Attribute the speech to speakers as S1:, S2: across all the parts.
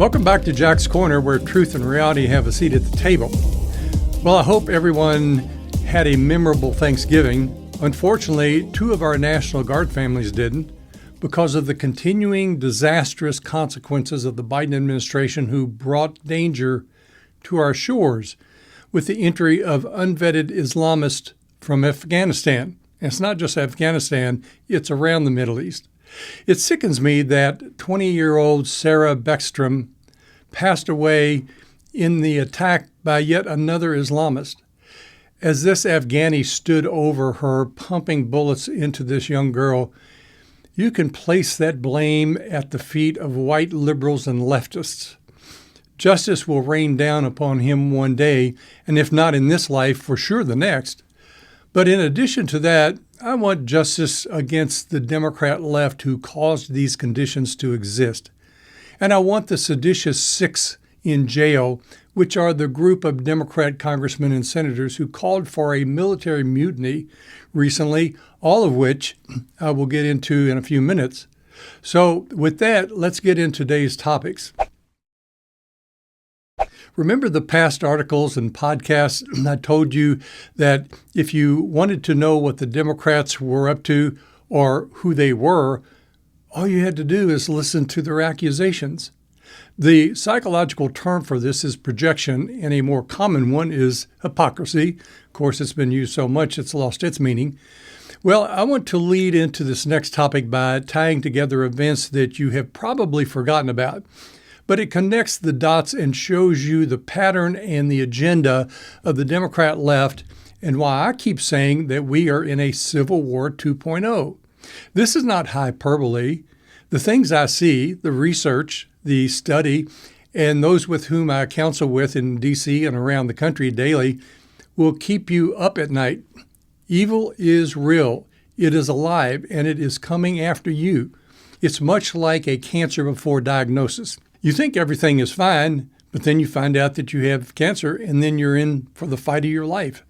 S1: Welcome back to Jack's Corner, where truth and reality have a seat at the table. Well, I hope everyone had a memorable Thanksgiving. Unfortunately, 2 of our National Guard families didn't because of the continuing disastrous consequences of the Biden administration, who brought danger to our shores with the entry of unvetted Islamists from Afghanistan. And it's not just Afghanistan, it's around the Middle East. It sickens me that 20-year-old Sarah Beckstrom passed away in the attack by yet another Islamist. As this Afghani stood over her, pumping bullets into this young girl, you can place that blame at the feet of white liberals and leftists. Justice will rain down upon him one day, and if not in this life, for sure the next. But in addition to that, I want justice against the Democrat left who caused these conditions to exist. And I want the Seditious Six in jail, which are the group of Democrat congressmen and senators who called for a military mutiny recently, all of which I will get into in a few minutes. So with that, let's get into today's topics. Remember the past articles and podcasts I told you that if you wanted to know what the Democrats were up to or who they were, all you had to do is listen to their accusations. The psychological term for this is projection, and a more common one is hypocrisy. Of course, it's been used so much it's lost its meaning. Well, I want to lead into this next topic by tying together events that you have probably forgotten about. But it connects the dots and shows you the pattern and the agenda of the Democrat left, and why I keep saying that we are in a Civil War 2.0. This is not hyperbole. The things I see, the research, the study, and those with whom I counsel with in D.C. and around the country daily will keep you up at night. Evil is real. It is alive, and it is coming after you. It's much like a cancer before diagnosis. You think everything is fine, but then you find out that you have cancer, and then you're in for the fight of your life.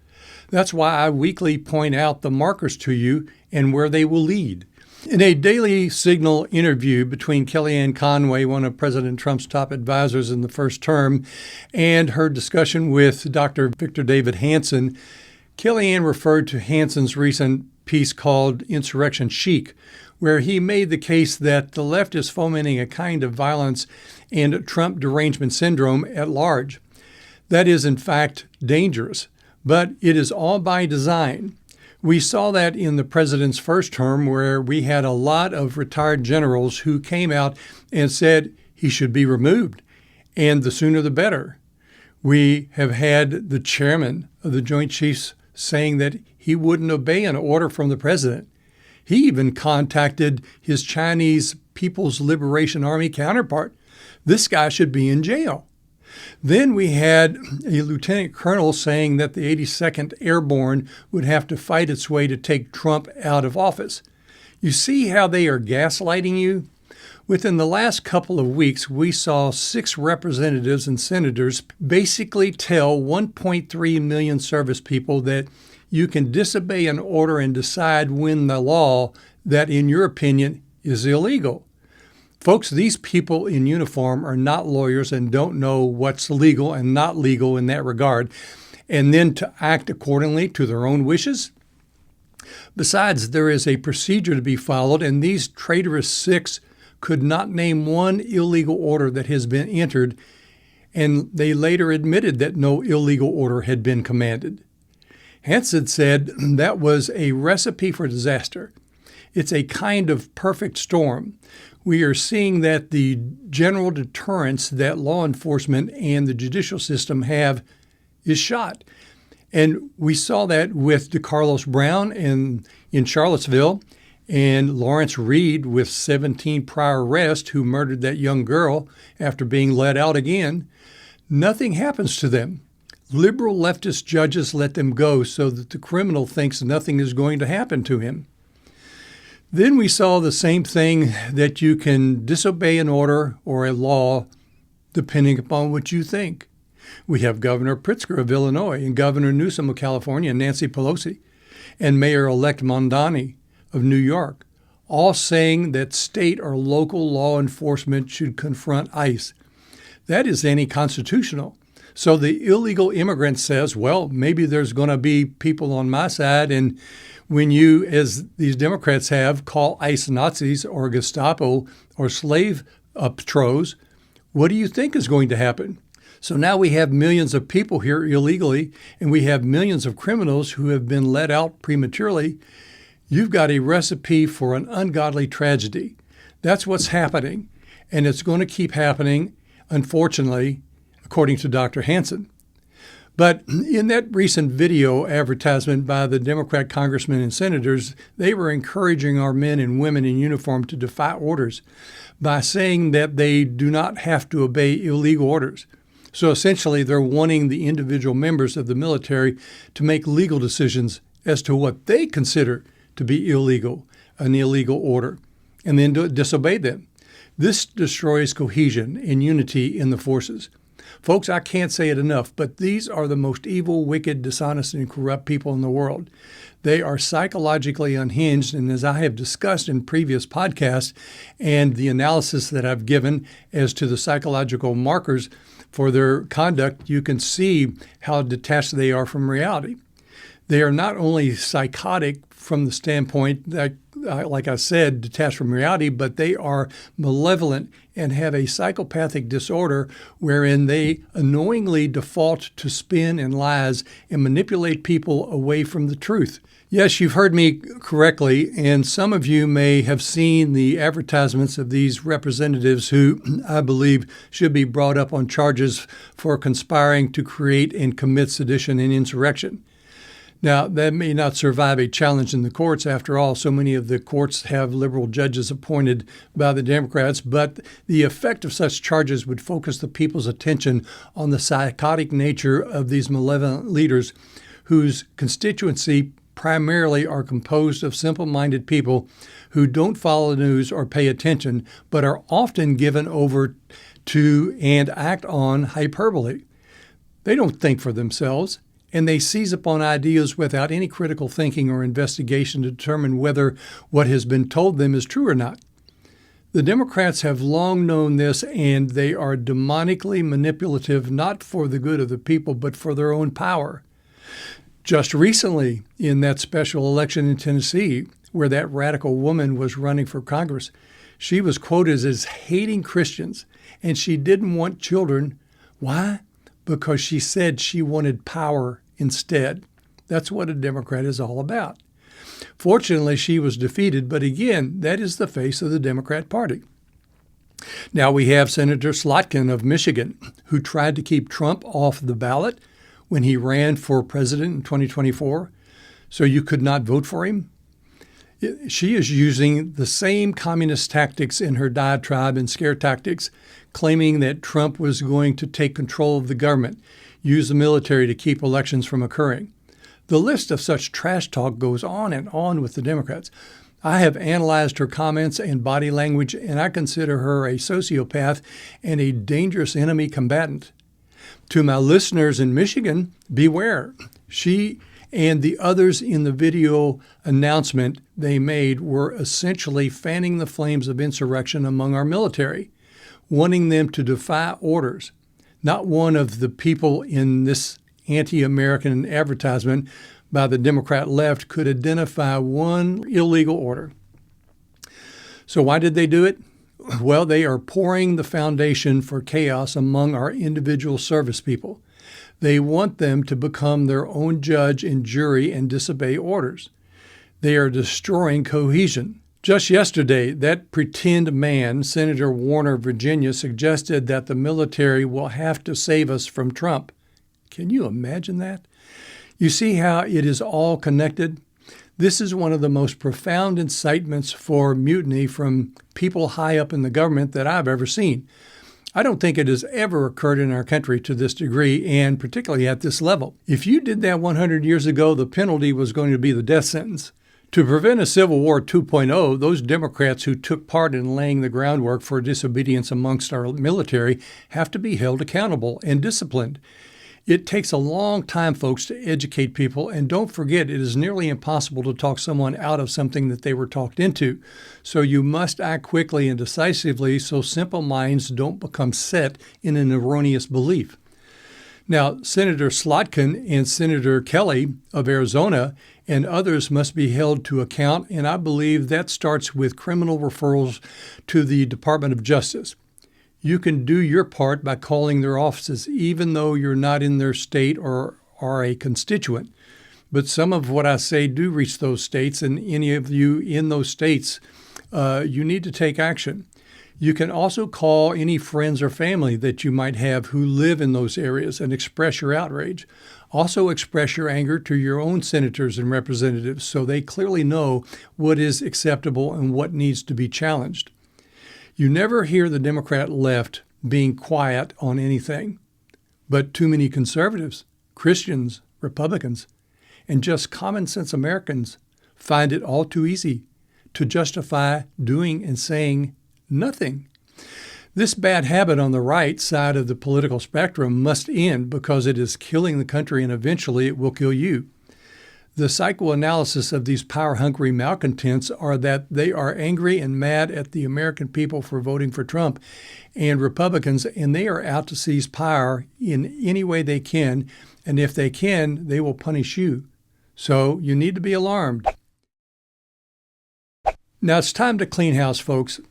S1: That's why I weekly point out the markers to you and where they will lead. In a Daily Signal interview between Kellyanne Conway, one of President Trump's top advisors in the first term, and her discussion with Dr. Victor David Hanson, Kellyanne referred to Hanson's recent piece called Insurrection, Chic, where he made the case that the left is fomenting a kind of violence and Trump derangement syndrome at large. That is, in fact, dangerous, but it is all by design. We saw that in the president's first term, where we had a lot of retired generals who came out and said he should be removed, and the sooner the better. We have had the chairman of the Joint Chiefs saying that he wouldn't obey an order from the president. He even contacted his Chinese People's Liberation Army counterpart. This guy should be in jail. Then we had a lieutenant colonel saying that the 82nd Airborne would have to fight its way to take Trump out of office. You see how they are gaslighting you? Within the last couple of weeks, we saw 6 representatives and senators basically tell 1.3 million service people that you can disobey an order and decide when the law that, in your opinion, is illegal. Folks, these people in uniform are not lawyers and don't know what's legal and not legal in that regard, and then to act accordingly to their own wishes. Besides, there is a procedure to be followed, and these traitorous 6 could not name one illegal order that has been entered, and they later admitted that no illegal order had been commanded. Hanson said that was a recipe for disaster. It's a kind of perfect storm. We are seeing that the general deterrence that law enforcement and the judicial system have is shot. And we saw that with DeCarlos Brown in Charlottesville, and Lawrence Reed with 17 prior arrests who murdered that young girl after being let out again. Nothing happens to them. Liberal leftist judges let them go so that the criminal thinks nothing is going to happen to him. Then we saw the same thing, that you can disobey an order or a law depending upon what you think. We have Governor Pritzker of Illinois and Governor Newsom of California and Nancy Pelosi and Mayor-elect Mondani of New York, all saying that state or local law enforcement should confront ICE. That is anti-constitutional. So the illegal immigrant says, well, maybe there's going to be people on my side. And when you, as these Democrats have, call ICE Nazis or Gestapo or slave patrols, what do you think is going to happen? So now we have millions of people here illegally, and we have millions of criminals who have been let out prematurely. You've got a recipe for an ungodly tragedy. That's what's happening, and it's going to keep happening, unfortunately, according to Dr. Hanson. But in that recent video advertisement by the Democrat congressmen and senators, they were encouraging our men and women in uniform to defy orders by saying that they do not have to obey illegal orders. So essentially, they're wanting the individual members of the military to make legal decisions as to what they consider to be illegal, an illegal order, and then disobey them. This destroys cohesion and unity in the forces. Folks, I can't say it enough, but these are the most evil, wicked, dishonest, and corrupt people in the world. They are psychologically unhinged, and as I have discussed in previous podcasts and the analysis that I've given as to the psychological markers for their conduct, you can see how detached they are from reality. They are not only psychotic from the standpoint that, like I said, detached from reality, but they are malevolent and have a psychopathic disorder wherein they unknowingly default to spin and lies and manipulate people away from the truth. Yes, you've heard me correctly, and some of you may have seen the advertisements of these representatives who I believe should be brought up on charges for conspiring to create and commit sedition and insurrection. Now, that may not survive a challenge in the courts. After all, so many of the courts have liberal judges appointed by the Democrats, but the effect of such charges would focus the people's attention on the psychotic nature of these malevolent leaders whose constituency primarily are composed of simple-minded people who don't follow the news or pay attention, but are often given over to and act on hyperbole. They don't think for themselves, and they seize upon ideas without any critical thinking or investigation to determine whether what has been told them is true or not. The Democrats have long known this, and they are demonically manipulative, not for the good of the people, but for their own power. Just recently, in that special election in Tennessee, where that radical woman was running for Congress, she was quoted as hating Christians, and she didn't want children. Why? Because she said she wanted power instead. That's what a Democrat is all about. Fortunately, she was defeated, but again, that is the face of the Democrat Party. Now we have Senator Slotkin of Michigan, who tried to keep Trump off the ballot when he ran for president in 2024, so you could not vote for him. She is using the same communist tactics in her diatribe and scare tactics, claiming that Trump was going to take control of the government, use the military to keep elections from occurring. The list of such trash talk goes on and on with the Democrats. I have analyzed her comments and body language, and I consider her a sociopath and a dangerous enemy combatant. To my listeners in Michigan, beware. She and the others in the video announcement they made were essentially fanning the flames of insurrection among our military, wanting them to defy orders. Not one of the people in this anti-American advertisement by the Democrat left could identify one illegal order. So why did they do it? Well, they are pouring the foundation for chaos among our individual service people. They want them to become their own judge and jury and disobey orders. They are destroying cohesion. Just yesterday, that pretend man, Senator Warner of Virginia, suggested that the military will have to save us from Trump. Can you imagine that? You see how it is all connected? This is one of the most profound incitements for mutiny from people high up in the government that I've ever seen. I don't think it has ever occurred in our country to this degree, and particularly at this level. If you did that 100 years ago, the penalty was going to be the death sentence. To prevent a Civil War 2.0, those Democrats who took part in laying the groundwork for disobedience amongst our military have to be held accountable and disciplined. It takes a long time, folks, to educate people, and don't forget, it is nearly impossible to talk someone out of something that they were talked into. So you must act quickly and decisively so simple minds don't become set in an erroneous belief. Now, Senator Slotkin and Senator Kelly of Arizona and others must be held to account, and I believe that starts with criminal referrals to the Department of Justice. You can do your part by calling their offices, even though you're not in their state or are a constituent. But some of what I say do reach those states, and any of you in those states, you need to take action. You can also call any friends or family that you might have who live in those areas and express your outrage. Also express your anger to your own senators and representatives so they clearly know what is acceptable and what needs to be challenged. You never hear the Democrat left being quiet on anything, but too many conservatives, Christians, Republicans, and just common sense Americans find it all too easy to justify doing and saying nothing. This bad habit on the right side of the political spectrum must end because it is killing the country and eventually it will kill you. The psychoanalysis of these power-hungry malcontents are that they are angry and mad at the American people for voting for Trump and Republicans, and they are out to seize power in any way they can, and if they can, they will punish you. So you need to be alarmed. Now it's time to clean house, folks.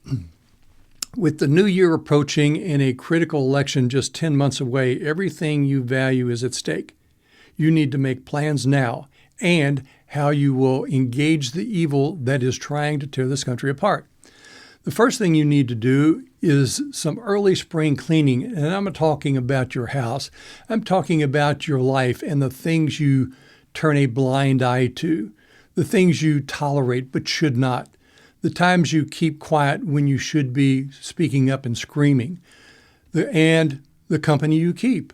S1: With the new year approaching and a critical election just 10 months away, everything you value is at stake. You need to make plans now and how you will engage the evil that is trying to tear this country apart. The first thing you need to do is some early spring cleaning, and I'm not talking about your house. I'm talking about your life and the things you turn a blind eye to, the things you tolerate but should not, the times you keep quiet when you should be speaking up and screaming, and the company you keep.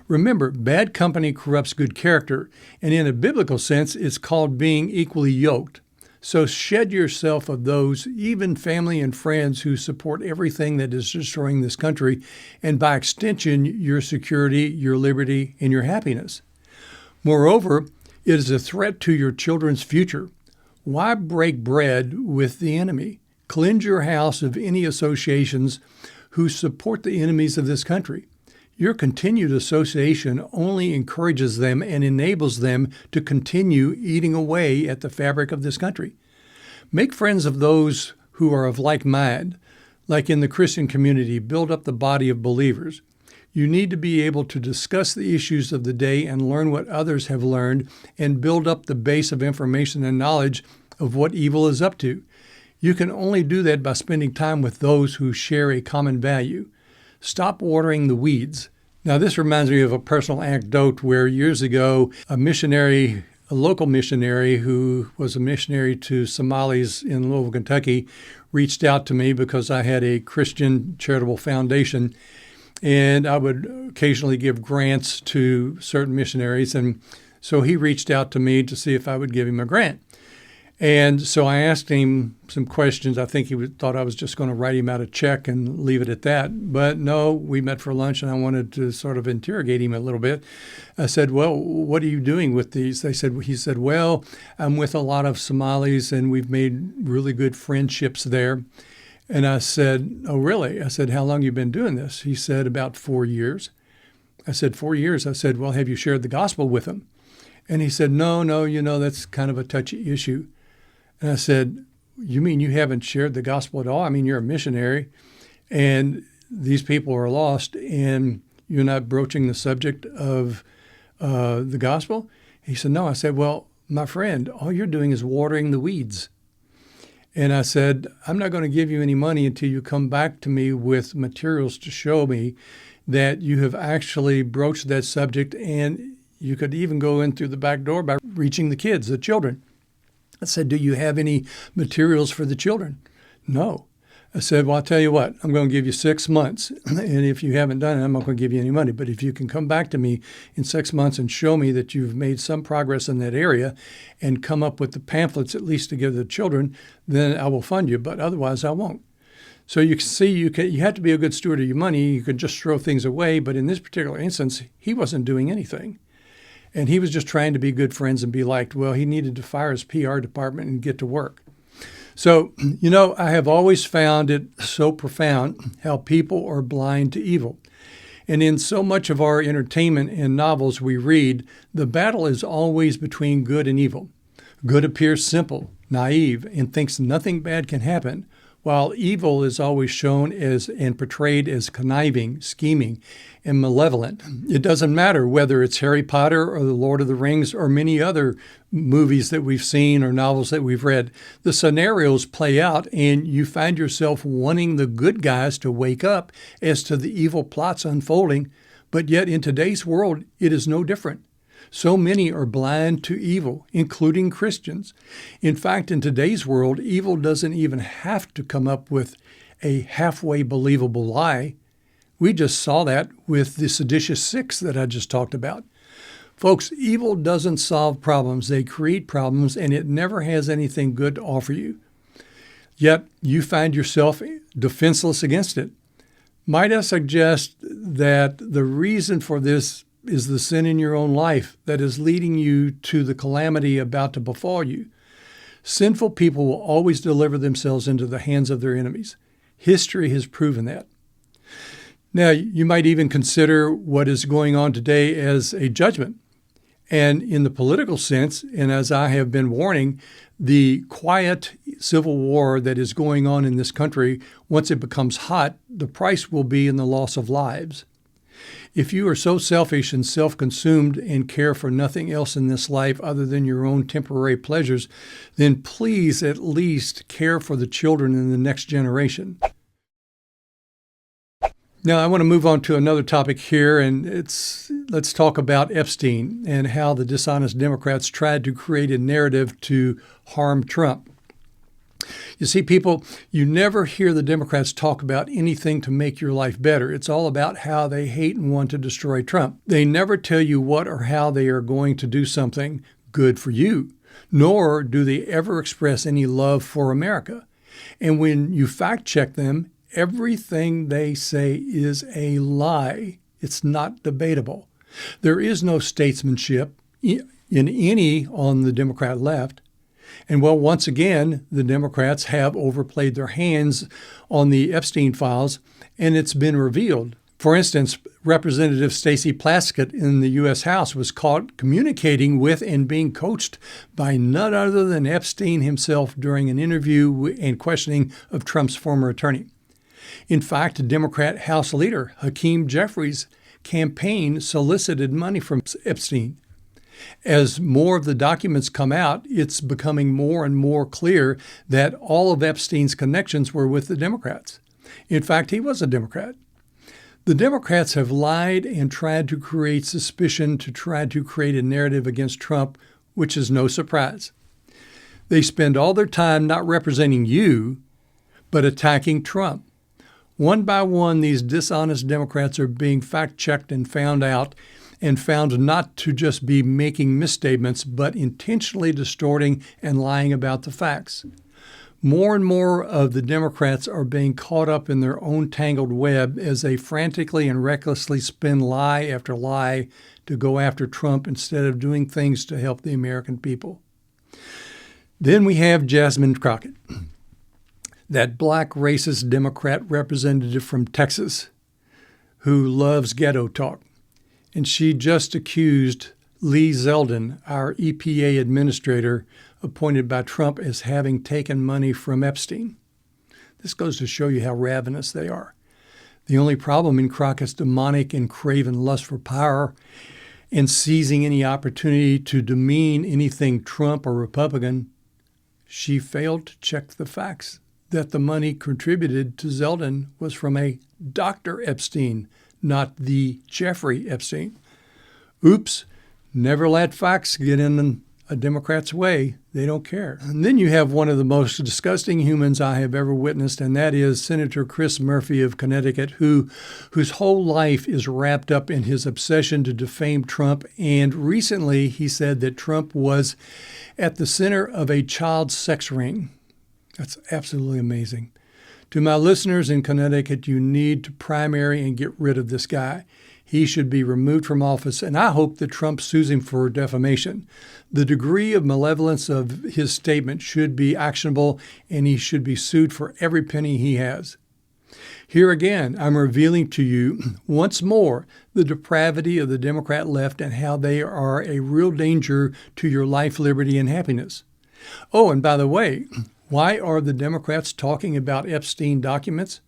S1: Remember, bad company corrupts good character, and in a biblical sense, it's called being equally yoked. So shed yourself of those, even family and friends who support everything that is destroying this country, and by extension, your security, your liberty, and your happiness. Moreover, it is a threat to your children's future. Why break bread with the enemy? Cleanse your house of any associations who support the enemies of this country. Your continued association only encourages them and enables them to continue eating away at the fabric of this country. Make friends of those who are of like mind, like in the Christian community. Build up the body of believers. You need to be able to discuss the issues of the day and learn what others have learned and build up the base of information and knowledge of what evil is up to. You can only do that by spending time with those who share a common value. Stop watering the weeds. Now, this reminds me of a personal anecdote where years ago, a local missionary who was a missionary to Somalis in Louisville, Kentucky, reached out to me because I had a Christian charitable foundation, and I would occasionally give grants to certain missionaries. And so he reached out to me to see if I would give him a grant. And so I asked him some questions. I think he thought I was just going to write him out a check and leave it at that. But no, we met for lunch, and I wanted to sort of interrogate him a little bit. I said, well, what are you doing with these? He said, well, I'm with a lot of Somalis, and we've made really good friendships there. And I said, oh, really? I said, how long have you been doing this? He said, about 4 years. I said, 4 years? I said, well, have you shared the gospel with them? And he said, no, that's kind of a touchy issue. And I said, you mean you haven't shared the gospel at all? I mean, you're a missionary, and these people are lost, and you're not broaching the subject of the gospel? He said, no. I said, well, my friend, all you're doing is watering the weeds. And I said, I'm not going to give you any money until you come back to me with materials to show me that you have actually broached that subject, and you could even go in through the back door by reaching the kids, the children. I said, do you have any materials for the children? No. I said, well, I'll tell you what, I'm going to give you 6 months. And if you haven't done it, I'm not going to give you any money. But if you can come back to me in 6 months and show me that you've made some progress in that area and come up with the pamphlets at least to give the children, then I will fund you. But otherwise, I won't. So you can see you have to be a good steward of your money. You could just throw things away. But in this particular instance, he wasn't doing anything. And he was just trying to be good friends and be liked. Well, he needed to fire his PR department and get to work. So, I have always found it so profound how people are blind to evil. And in so much of our entertainment and novels we read, the battle is always between good and evil. Good appears simple, naive, and thinks nothing bad can happen, while evil is always shown as and portrayed as conniving, scheming, and malevolent. It doesn't matter whether it's Harry Potter or The Lord of the Rings or many other movies that we've seen or novels that we've read. The scenarios play out and you find yourself wanting the good guys to wake up as to the evil plots unfolding, but yet in today's world, it is no different. So many are blind to evil, including Christians. In fact, in today's world, evil doesn't even have to come up with a halfway believable lie. We just saw that with the Seditious Six that I just talked about. Folks, evil doesn't solve problems. They create problems, and it never has anything good to offer you. Yet, you find yourself defenseless against it. Might I suggest that the reason for this is the sin in your own life that is leading you to the calamity about to befall you. Sinful people will always deliver themselves into the hands of their enemies. History has proven that. Now, you might even consider what is going on today as a judgment. And in the political sense, and as I have been warning, the quiet civil war that is going on in this country, once it becomes hot, the price will be in the loss of lives. If you are so selfish and self-consumed and care for nothing else in this life other than your own temporary pleasures, then please at least care for the children in the next generation. Now, I want to move on to another topic here, and let's talk about Epstein and how the dishonest Democrats tried to create a narrative to harm Trump. You see, people, you never hear the Democrats talk about anything to make your life better. It's all about how they hate and want to destroy Trump. They never tell you what or how they are going to do something good for you, nor do they ever express any love for America. And when you fact check them, everything they say is a lie. It's not debatable. There is no statesmanship in any on the Democrat left. And well, once again, the Democrats have overplayed their hands on the Epstein files, and it's been revealed. For instance, Representative Stacey Plaskett in the U.S. House was caught communicating with and being coached by none other than Epstein himself during an interview and questioning of Trump's former attorney. In fact, Democrat House leader Hakeem Jeffries' campaign solicited money from Epstein. As more of the documents come out, it's becoming more and more clear that all of Epstein's connections were with the Democrats. In fact, he was a Democrat. The Democrats have lied and tried to create suspicion to try to create a narrative against Trump, which is no surprise. They spend all their time not representing you, but attacking Trump. One by one, these dishonest Democrats are being fact-checked and found out, and found not to just be making misstatements, but intentionally distorting and lying about the facts. More and more of the Democrats are being caught up in their own tangled web as they frantically and recklessly spin lie after lie to go after Trump instead of doing things to help the American people. Then we have Jasmine Crockett, that black racist Democrat representative from Texas who loves ghetto talk. And she just accused Lee Zeldin, our EPA administrator, appointed by Trump, as having taken money from Epstein. This goes to show you how ravenous they are. The only problem in Crockett's demonic and craven lust for power and seizing any opportunity to demean anything Trump or Republican, she failed to check the facts that the money contributed to Zeldin was from a Dr. Epstein, not the Jeffrey Epstein. Oops, never let facts get in a Democrat's way. They don't care. And then you have one of the most disgusting humans I have ever witnessed, and that is Senator Chris Murphy of Connecticut, whose whole life is wrapped up in his obsession to defame Trump. And recently he said that Trump was at the center of a child sex ring. That's absolutely amazing. To my listeners in Connecticut, you need to primary and get rid of this guy. He should be removed from office, and I hope that Trump sues him for defamation. The degree of malevolence of his statement should be actionable, and he should be sued for every penny he has. Here again, I'm revealing to you once more the depravity of the Democrat left and how they are a real danger to your life, liberty, and happiness. Oh, and by the way, why are the Democrats talking about Epstein documents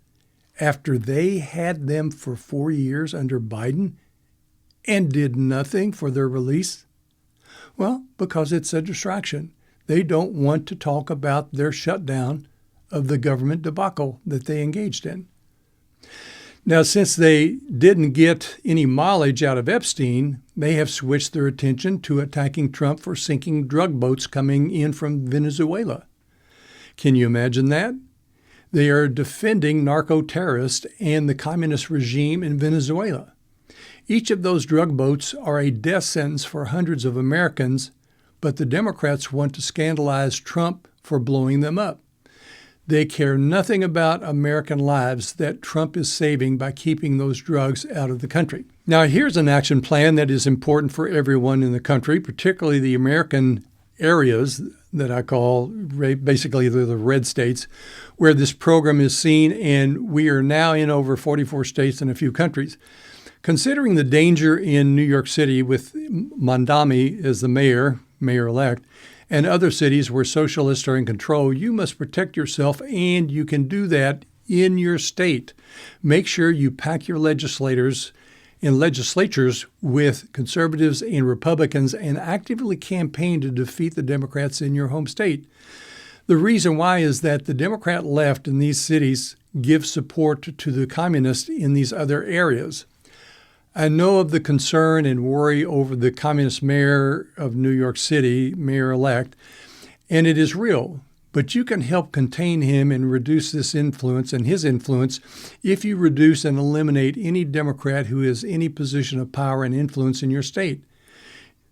S1: after they had them for 4 years under Biden and did nothing for their release? Well, because it's a distraction. They don't want to talk about their shutdown of the government debacle that they engaged in. Now, since they didn't get any mileage out of Epstein, they have switched their attention to attacking Trump for sinking drug boats coming in from Venezuela. Can you imagine that? They are defending narco-terrorists and the communist regime in Venezuela. Each of those drug boats are a death sentence for hundreds of Americans, but the Democrats want to scandalize Trump for blowing them up. They care nothing about American lives that Trump is saving by keeping those drugs out of the country. Now, here's an action plan that is important for everyone in the country, particularly the American areas that I call basically the red states, where this program is seen, and we are now in over 44 states and a few countries. Considering the danger in New York City with Mondami as the mayor-elect, and other cities where socialists are in control, you must protect yourself, and you can do that in your state. Make sure you pack your legislators and legislatures with conservatives and Republicans and actively campaign to defeat the Democrats in your home state. The reason why is that the Democrat left in these cities gives support to the communists in these other areas. I know of the concern and worry over the communist mayor of New York City, mayor-elect, and it is real. But you can help contain him and reduce this influence and his influence if you reduce and eliminate any Democrat who has any position of power and influence in your state.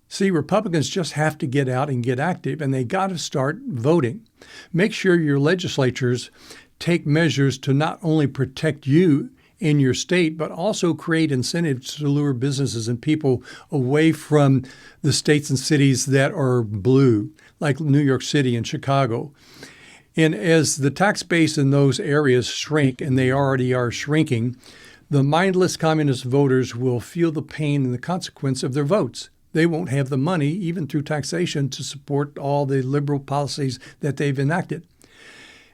S1: See, Republicans just have to get out and get active, and they got to start voting. Make sure your legislatures take measures to not only protect you in your state, but also create incentives to lure businesses and people away from the states and cities that are blue, like New York City and Chicago. And as the tax base in those areas shrink, and they already are shrinking, the mindless communist voters will feel the pain and the consequence of their votes. They won't have the money, even through taxation, to support all the liberal policies that they've enacted.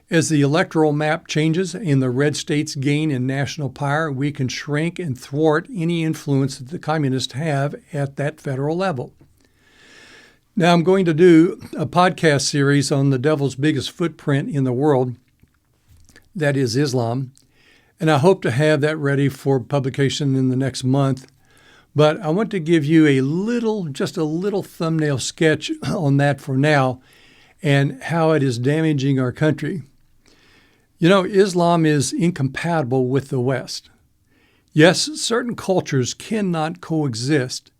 S1: As the electoral map changes and the red states gain in national power, we can shrink and thwart any influence that the communists have at that federal level. Now, I'm going to do a podcast series on the devil's biggest footprint in the world, that is Islam, and I hope to have that ready for publication in the next month. But I want to give you just a little thumbnail sketch on that for now and how it is damaging our country. You know, Islam is incompatible with the West. Yes, certain cultures cannot coexist,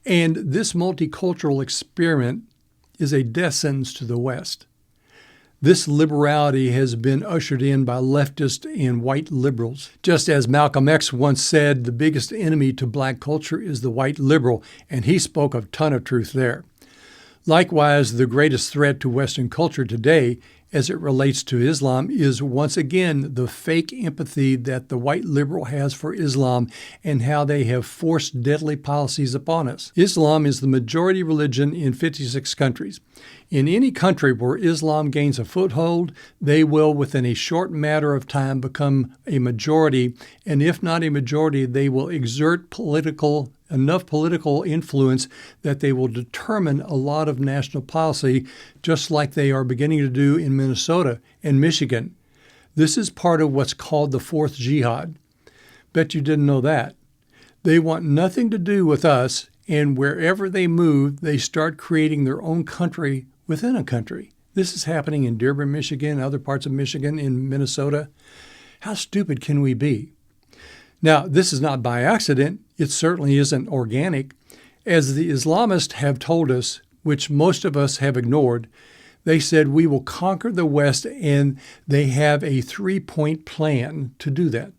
S1: and this multicultural experiment is a death sentence to the West. This liberality has been ushered in by leftist and white liberals. Just as Malcolm X once said, the biggest enemy to black culture is the white liberal, and he spoke a ton of truth there. Likewise, the greatest threat to Western culture today as it relates to Islam is once again the fake empathy that the white liberal has for Islam and how they have forced deadly policies upon us. Islam is the majority religion in 56 countries. In any country where Islam gains a foothold, they will within a short matter of time become a majority, and if not a majority, they will exert enough political influence that they will determine a lot of national policy, just like they are beginning to do in Minnesota and Michigan. This is part of what's called the fourth jihad. Bet you didn't know that. They want nothing to do with us, and wherever they move, they start creating their own country within a country. This is happening in Dearborn, Michigan, other parts of Michigan, in Minnesota. How stupid can we be? Now, this is not by accident. It certainly isn't organic. As the Islamists have told us, which most of us have ignored, They said, we will conquer the West, and they have a 3-point plan to do that.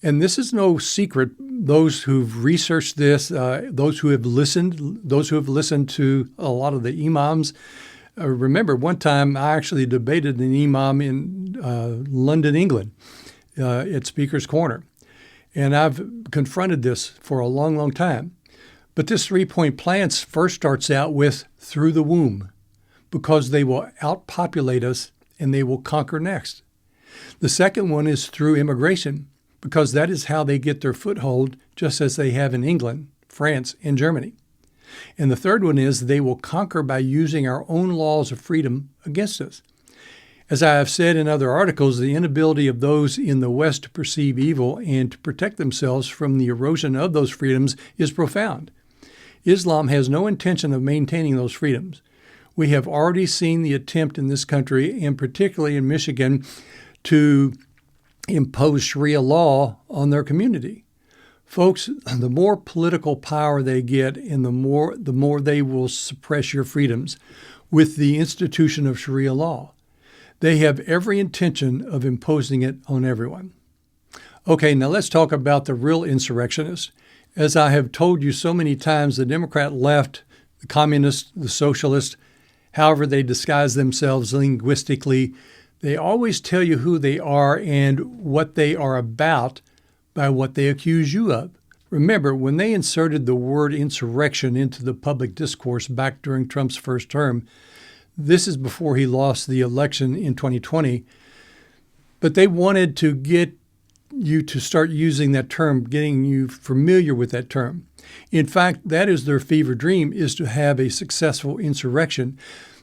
S1: And this is no secret. Those who've researched this, those who have listened to a lot of the imams, remember one time I actually debated an imam in London, England, at Speaker's Corner. And I've confronted this for a long, long time. But this 3-point plan first starts out with through the womb, because they will outpopulate us and they will conquer next. The second one is through immigration, because that is how they get their foothold, just as they have in England, France, and Germany. And the third one is they will conquer by using our own laws of freedom against us. As I have said in other articles, the inability of those in the West to perceive evil and to protect themselves from the erosion of those freedoms is profound. Islam has no intention of maintaining those freedoms. We have already seen the attempt in this country, and particularly in Michigan, to impose Sharia law on their community. Folks, the more political power they get, and the more they will suppress your freedoms with the institution of Sharia law. They have every intention of imposing it on everyone. Okay, now let's talk about the real insurrectionists. As I have told you so many times, the Democrat left, the communists, the socialists, however they disguise themselves linguistically, they always tell you who they are and what they are about by what they accuse you of. Remember, when they inserted the word insurrection into the public discourse back during Trump's first term, this is before he lost the election in 2020, but they wanted to get you to start using that term, getting you familiar with that term. In fact, that is their fever dream, is to have a successful insurrection.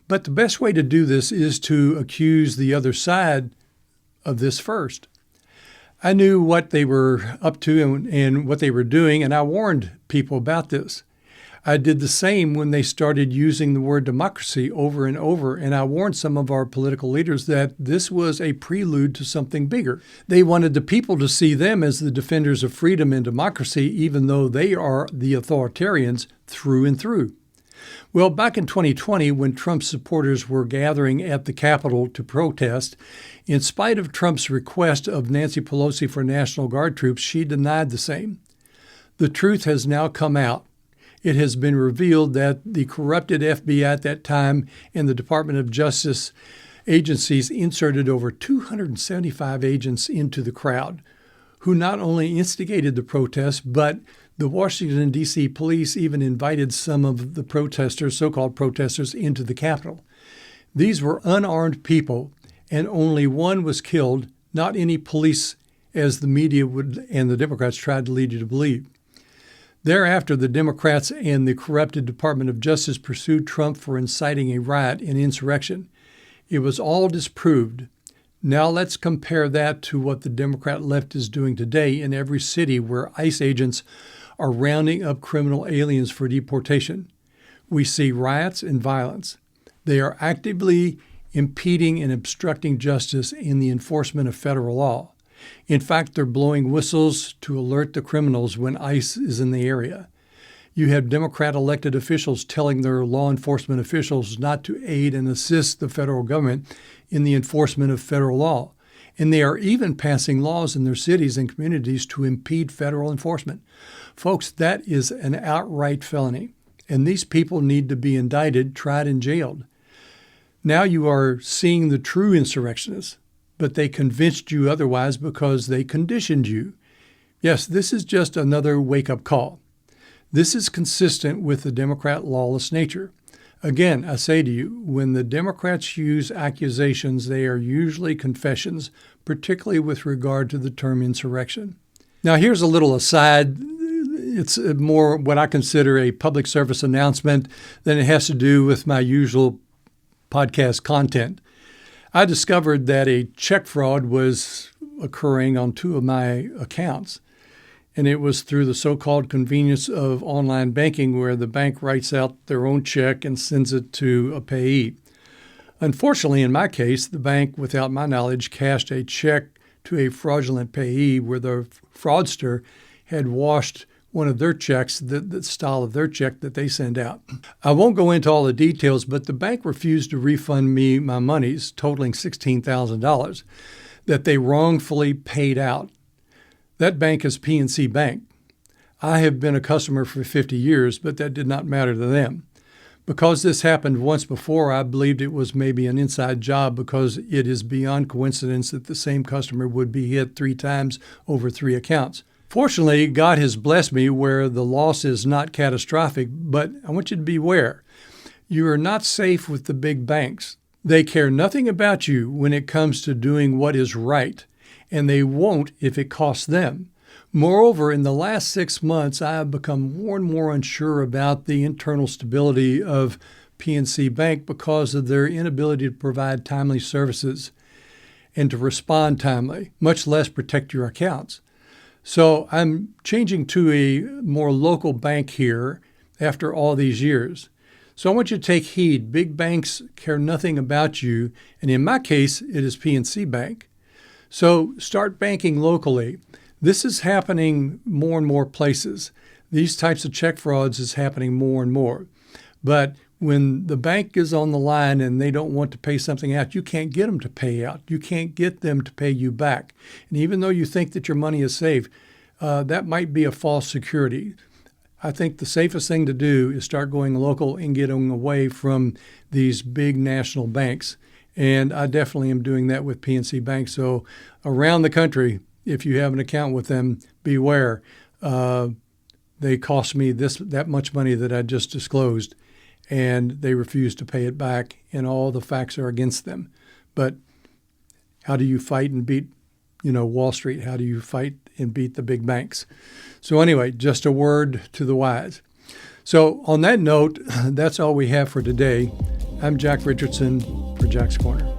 S1: But the best way to do this is to accuse the other side of this first. I knew what they were up to and what they were doing, and I warned people about this. I did the same when they started using the word democracy over and over, and I warned some of our political leaders that this was a prelude to something bigger. They wanted the people to see them as the defenders of freedom and democracy, even though they are the authoritarians through and through. Well, back in 2020, when Trump's supporters were gathering at the Capitol to protest, in spite of Trump's request of Nancy Pelosi for National Guard troops, she denied the same. The truth has now come out. It has been revealed that the corrupted FBI at that time and the Department of Justice agencies inserted over 275 agents into the crowd, who not only instigated the protests, but the Washington, D.C. police even invited some of the protesters, so-called protesters, into the Capitol. These were unarmed people, and only one was killed, not any police, as the media would and the Democrats tried to lead you to believe. Thereafter, the Democrats and the corrupted Department of Justice pursued Trump for inciting a riot and insurrection. It was all disproved. Now let's compare that to what the Democrat left is doing today in every city where ICE agents are rounding up criminal aliens for deportation. We see riots and violence. They are actively impeding and obstructing justice in the enforcement of federal law. In fact, they're blowing whistles to alert the criminals when ICE is in the area. You have Democrat elected officials telling their law enforcement officials not to aid and assist the federal government in the enforcement of federal law. And they are even passing laws in their cities and communities to impede federal enforcement. Folks, that is an outright felony. And these people need to be indicted, tried, and jailed. Now you are seeing the true insurrectionists, but they convinced you otherwise because they conditioned you. Yes, this is just another wake-up call. This is consistent with the Democrat lawless nature. Again, I say to you, when the Democrats use accusations, they are usually confessions, particularly with regard to the term insurrection. Now, here's a little aside. It's more what I consider a public service announcement than it has to do with my usual podcast content. I discovered that a check fraud was occurring on 2 of my accounts. And it was through the so-called convenience of online banking, where the bank writes out their own check and sends it to a payee. Unfortunately, in my case, the bank, without my knowledge, cashed a check to a fraudulent payee where the fraudster had washed one of their checks, the style of their check that they send out. I won't go into all the details, but the bank refused to refund me my monies totaling $16,000 that they wrongfully paid out. That bank is PNC Bank. I have been a customer for 50 years, but that did not matter to them. Because this happened once before, I believed it was maybe an inside job because it is beyond coincidence that the same customer would be hit 3 times over 3 accounts. Fortunately, God has blessed me where the loss is not catastrophic, but I want you to beware. You are not safe with the big banks. They care nothing about you when it comes to doing what is right, and they won't if it costs them. Moreover, in the last 6 months, I have become more and more unsure about the internal stability of PNC Bank because of their inability to provide timely services and to respond timely, much less protect your accounts. So I'm changing to a more local bank here after all these years. So I want you to take heed. Big banks care nothing about you, and in my case, it is PNC Bank. So start banking locally. This is happening more and more places. These types of check frauds is happening more and more. But when the bank is on the line and they don't want to pay something out, you can't get them to pay out. You can't get them to pay you back. And even though you think that your money is safe, that might be a false security. I think the safest thing to do is start going local and getting away from these big national banks. And I definitely am doing that with PNC Bank. So around the country, if you have an account with them, beware. They cost me that much money that I just disclosed, and they refuse to pay it back, and all the facts are against them. But how do you fight and beat, Wall Street? How do you fight and beat the big banks? So anyway, just a word to the wise. So on that note, that's all we have for today. I'm Jack Richardson for Jack's Corner.